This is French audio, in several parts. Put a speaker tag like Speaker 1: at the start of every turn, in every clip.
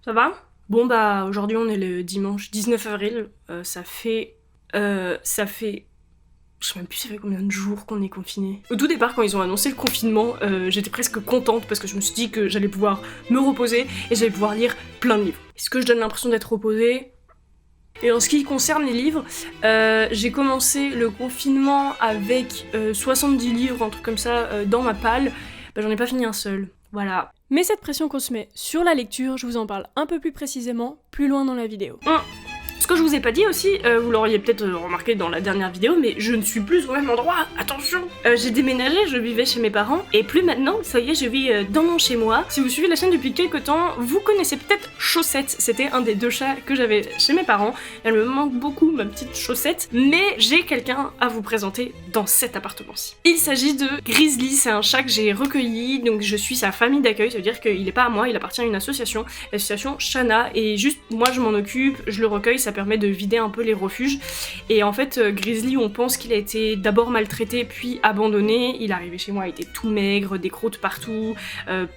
Speaker 1: Ça va? Bon bah aujourd'hui on est le dimanche 19 avril, ça fait... Je sais même plus ça fait combien de jours qu'on est confinés. Au tout départ quand ils ont annoncé le confinement, j'étais presque contente parce que je me suis dit que j'allais pouvoir me reposer et j'allais pouvoir lire plein de livres. Est-ce que je donne l'impression d'être reposée? Et en ce qui concerne les livres, j'ai commencé le confinement avec 70 livres, un truc comme ça, dans ma palle. Bah j'en ai pas fini un seul, voilà.
Speaker 2: Mais cette pression qu'on se met sur la lecture, je vous en parle un peu plus précisément, plus loin dans la vidéo.
Speaker 1: Ce que je vous ai pas dit aussi, vous l'auriez peut-être remarqué dans la dernière vidéo, mais je ne suis plus au même endroit, attention. J'ai déménagé, je vivais chez mes parents, et plus maintenant, ça y est, je vis dans mon chez-moi. Si vous suivez la chaîne depuis quelques temps, vous connaissez peut-être Chaussette, c'était un des 2 chats que j'avais chez mes parents. Elle me manque beaucoup, ma petite Chaussette, mais j'ai quelqu'un à vous présenter dans cet appartement-ci. Il s'agit de Grizzly, c'est un chat que j'ai recueilli, donc je suis sa famille d'accueil, ça veut dire qu'il est pas à moi, il appartient à une association, l'association Shana, et juste moi je m'en occupe, je le recueille, ça permet de vider un peu les refuges. Et en fait, Grizzly, on pense qu'il a été d'abord maltraité puis abandonné. Il est arrivé chez moi, il était tout maigre, des croûtes partout,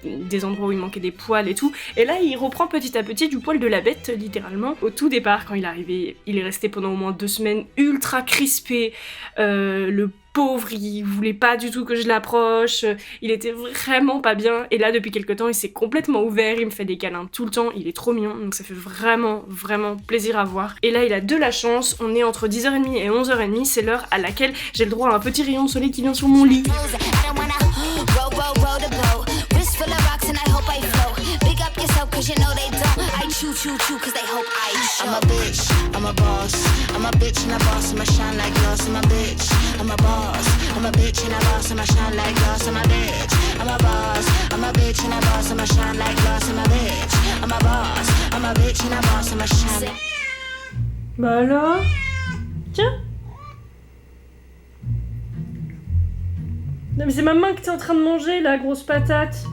Speaker 1: des endroits où il manquait des poils et tout. Et là, il reprend petit à petit du poil de la bête, littéralement. Au tout départ, quand il est arrivé, il est resté pendant au moins 2 semaines ultra crispé. Le pauvre, il voulait pas du tout que je l'approche, il était vraiment pas bien, et là depuis quelques temps il s'est complètement ouvert, il me fait des câlins tout le temps, il est trop mignon, donc ça fait vraiment plaisir à voir. Et là il a de la chance, on est entre 10h30 et 11h30, c'est l'heure à laquelle j'ai le droit à un petit rayon de soleil qui vient sur mon lit.
Speaker 3: I'm a bitch, I'm a boss. I'm a bitch and a boss, I'ma shine like glass. I'm a bitch, I'm a boss. I'm a bitch and a boss, I'ma shine like glass. I'm a bitch, I'm a boss. I'm a bitch and a boss, I'ma shine like glass. I'm a bitch, I'm a boss. I'm a bitch and a boss, I'ma shine.
Speaker 1: Bah alors, tiens. Non mais c'est ma main que t'es en train de manger, la grosse patate.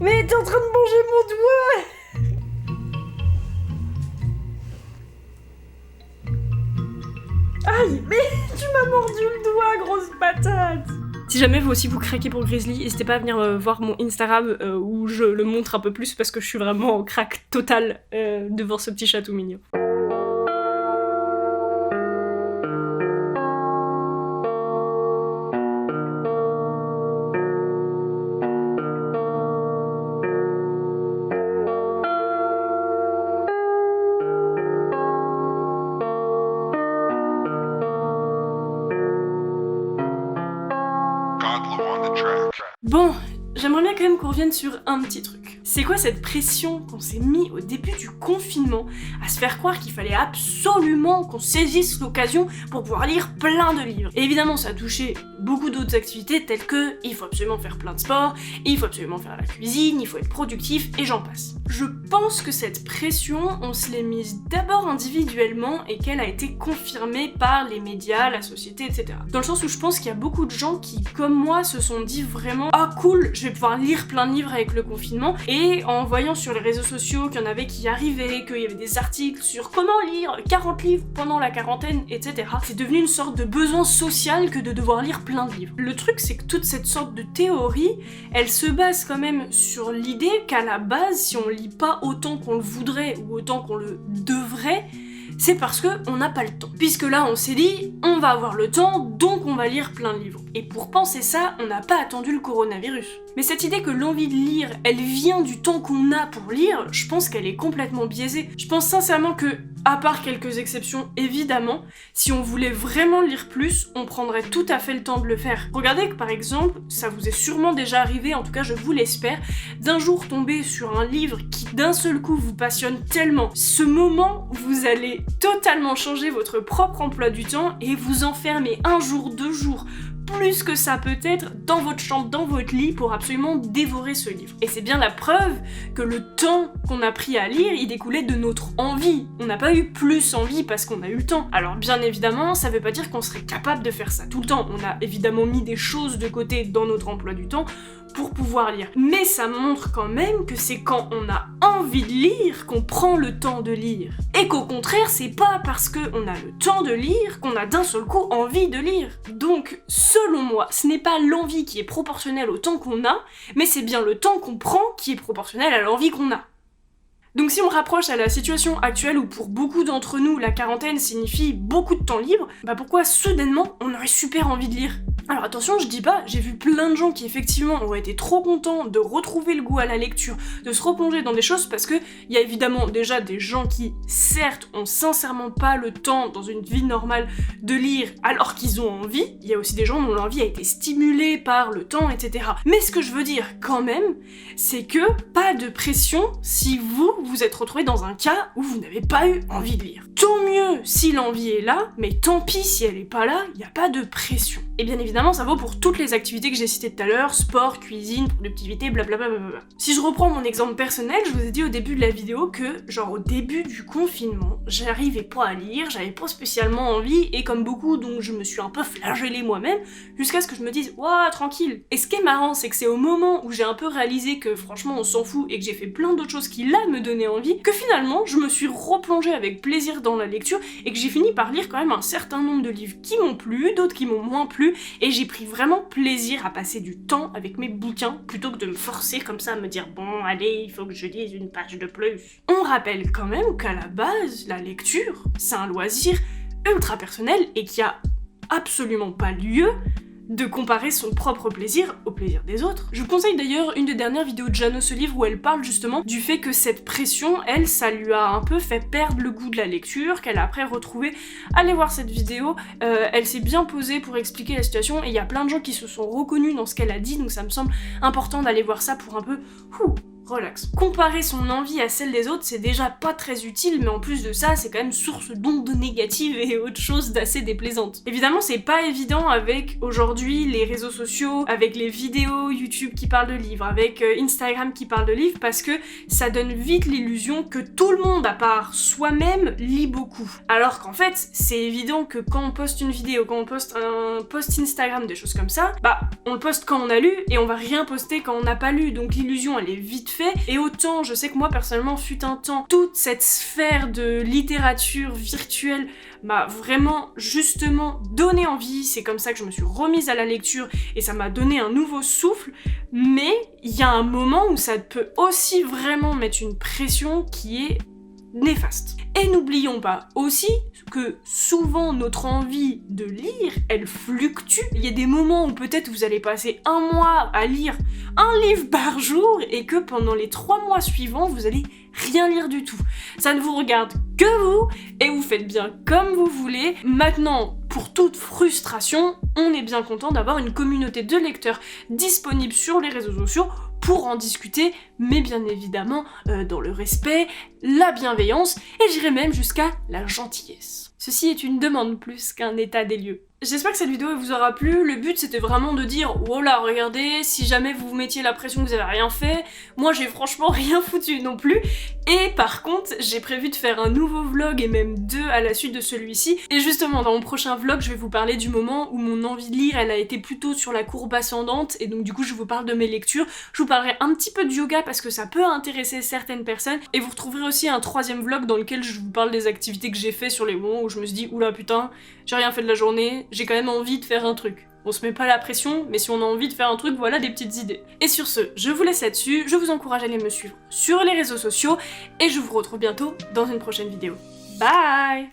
Speaker 1: Mais t'es en train de manger mon doigt. Aïe, mais tu m'as mordu le doigt, grosse patate! Si jamais vous aussi vous craquez pour Grizzly, n'hésitez pas à venir voir mon Instagram où je le montre un peu plus parce que je suis vraiment au crack total devant ce petit chat tout mignon. Bon, j'aimerais bien quand même qu'on revienne sur un petit truc. C'est quoi cette pression qu'on s'est mis au début du confinement à se faire croire qu'il fallait absolument qu'on saisisse l'occasion pour pouvoir lire plein de livres? Et évidemment, ça a touché beaucoup d'autres activités telles que il faut absolument faire plein de sport, il faut absolument faire la cuisine, il faut être productif, et j'en passe. Je pense que cette pression, on se l'est mise d'abord individuellement et qu'elle a été confirmée par les médias, la société, etc. Dans le sens où je pense qu'il y a beaucoup de gens qui, comme moi, se sont dit vraiment « Ah cool, je vais pouvoir lire plein de livres avec le confinement » et en voyant sur les réseaux sociaux qu'il y en avait qui y arrivaient, qu'il y avait des articles sur comment lire 40 livres pendant la quarantaine, etc. C'est devenu une sorte de besoin social que de devoir lire plein de livres. Le truc, c'est que toute cette sorte de théorie, elle se base quand même sur l'idée qu'à la base, si on lit pas autant qu'on le voudrait ou autant qu'on le devrait, c'est parce qu'on n'a pas le temps. Puisque là, on s'est dit, on va avoir le temps, donc on va lire plein de livres. Et pour penser ça, on n'a pas attendu le coronavirus. Mais cette idée que l'envie de lire, elle vient du temps qu'on a pour lire, je pense qu'elle est complètement biaisée. Je pense sincèrement que, à part quelques exceptions, évidemment, si on voulait vraiment lire plus, on prendrait tout à fait le temps de le faire. Regardez que par exemple, ça vous est sûrement déjà arrivé, en tout cas je vous l'espère, d'un jour tomber sur un livre qui d'un seul coup vous passionne tellement. Ce moment, vous allez totalement changer votre propre emploi du temps et vous enfermer 1 jour, 2 jours, plus que ça peut-être, dans votre chambre, dans votre lit, pour absolument dévorer ce livre. Et c'est bien la preuve que le temps qu'on a pris à lire, il découlait de notre envie. On n'a pas eu plus envie parce qu'on a eu le temps. Alors bien évidemment, ça veut pas dire qu'on serait capable de faire ça tout le temps. On a évidemment mis des choses de côté dans notre emploi du temps pour pouvoir lire. Mais ça montre quand même que c'est quand on a envie de lire qu'on prend le temps de lire. Et qu'au contraire, c'est pas parce qu'on a le temps de lire qu'on a d'un seul coup envie de lire. Donc, selon moi, ce n'est pas l'envie qui est proportionnelle au temps qu'on a, mais c'est bien le temps qu'on prend qui est proportionnel à l'envie qu'on a. Donc si on rapproche à la situation actuelle où pour beaucoup d'entre nous la quarantaine signifie beaucoup de temps libre, bah pourquoi soudainement on aurait super envie de lire? Alors attention, je dis pas, j'ai vu plein de gens qui effectivement ont été trop contents de retrouver le goût à la lecture, de se replonger dans des choses parce que il y a évidemment déjà des gens qui certes ont sincèrement pas le temps dans une vie normale de lire alors qu'ils ont envie, il y a aussi des gens dont l'envie a été stimulée par le temps, etc. Mais ce que je veux dire quand même, c'est que pas de pression si vous êtes retrouvé dans un cas où vous n'avez pas eu envie de lire. Tant mieux si l'envie est là, mais tant pis si elle est pas là, il n'y a pas de pression. Et bien évidemment, ça vaut pour toutes les activités que j'ai citées tout à l'heure, sport, cuisine, productivité, blablabla. Si je reprends mon exemple personnel, je vous ai dit au début de la vidéo que, genre au début du confinement, j'arrivais pas à lire, j'avais pas spécialement envie, et comme beaucoup, donc je me suis un peu flagellée moi-même, jusqu'à ce que je me dise, ouah, tranquille. Et ce qui est marrant, c'est que c'est au moment où j'ai un peu réalisé que franchement on s'en fout et que j'ai fait plein d'autres choses qui là me donnaient envie, que finalement je me suis replongée avec plaisir dans la lecture et que j'ai fini par lire quand même un certain nombre de livres qui m'ont plu, d'autres qui m'ont moins plu, et j'ai pris vraiment plaisir à passer du temps avec mes bouquins plutôt que de me forcer comme ça à me dire bon allez il faut que je lise une page de plus. On rappelle quand même qu'à la base la lecture c'est un loisir ultra personnel et qui a absolument pas lieu de comparer son propre plaisir au plaisir des autres. Je vous conseille d'ailleurs une des dernières vidéos de Jeannot ce livre où elle parle justement du fait que cette pression, elle, ça lui a un peu fait perdre le goût de la lecture, qu'elle a après retrouvé. Allez voir cette vidéo, elle s'est bien posée pour expliquer la situation et il y a plein de gens qui se sont reconnus dans ce qu'elle a dit, donc ça me semble important d'aller voir ça pour un peu relax. Comparer son envie à celle des autres, c'est déjà pas très utile, mais en plus de ça, c'est quand même source d'ondes négatives et autre chose d'assez déplaisante. Évidemment, c'est pas évident avec aujourd'hui les réseaux sociaux, avec les vidéos YouTube qui parlent de livres, avec Instagram qui parle de livres, parce que ça donne vite l'illusion que tout le monde, à part soi-même, lit beaucoup. Alors qu'en fait, c'est évident que quand on poste une vidéo, quand on poste un post Instagram, des choses comme ça, bah, on le poste quand on a lu et on va rien poster quand on n'a pas lu, donc l'illusion, elle est vite faite. Et autant, je sais que moi personnellement, fut un temps, toute cette sphère de littérature virtuelle m'a vraiment justement donné envie, c'est comme ça que je me suis remise à la lecture et ça m'a donné un nouveau souffle, mais il y a un moment où ça peut aussi vraiment mettre une pression qui est néfaste. Et n'oublions pas aussi que souvent notre envie de lire, elle fluctue. Il y a des moments où peut-être vous allez passer un mois à lire un livre par jour et que pendant les 3 mois suivants, vous allez rien lire du tout. Ça ne vous regarde que vous et vous faites bien comme vous voulez. Maintenant, pour toute frustration, on est bien content d'avoir une communauté de lecteurs disponible sur les réseaux sociaux pour en discuter, mais bien évidemment dans le respect, la bienveillance et j'irai même jusqu'à la gentillesse. Ceci est une demande plus qu'un état des lieux. J'espère que cette vidéo vous aura plu, le but c'était vraiment de dire « Oh là, regardez, si jamais vous vous mettiez la pression que vous avez rien fait, moi j'ai franchement rien foutu non plus ». Et par contre, j'ai prévu de faire un nouveau vlog et même 2 à la suite de celui-ci. Et justement, dans mon prochain vlog, je vais vous parler du moment où mon envie de lire, elle a été plutôt sur la courbe ascendante. Et donc du coup, je vous parle de mes lectures. Je vous parlerai un petit peu de yoga parce que ça peut intéresser certaines personnes. Et vous retrouverez aussi un 3e vlog dans lequel je vous parle des activités que j'ai fait sur les moments où je me suis dit « Oula putain, j'ai rien fait de la journée, j'ai quand même envie de faire un truc ». On se met pas la pression, mais si on a envie de faire un truc, voilà des petites idées. Et sur ce, je vous laisse là-dessus, je vous encourage à aller me suivre sur les réseaux sociaux, et je vous retrouve bientôt dans une prochaine vidéo. Bye!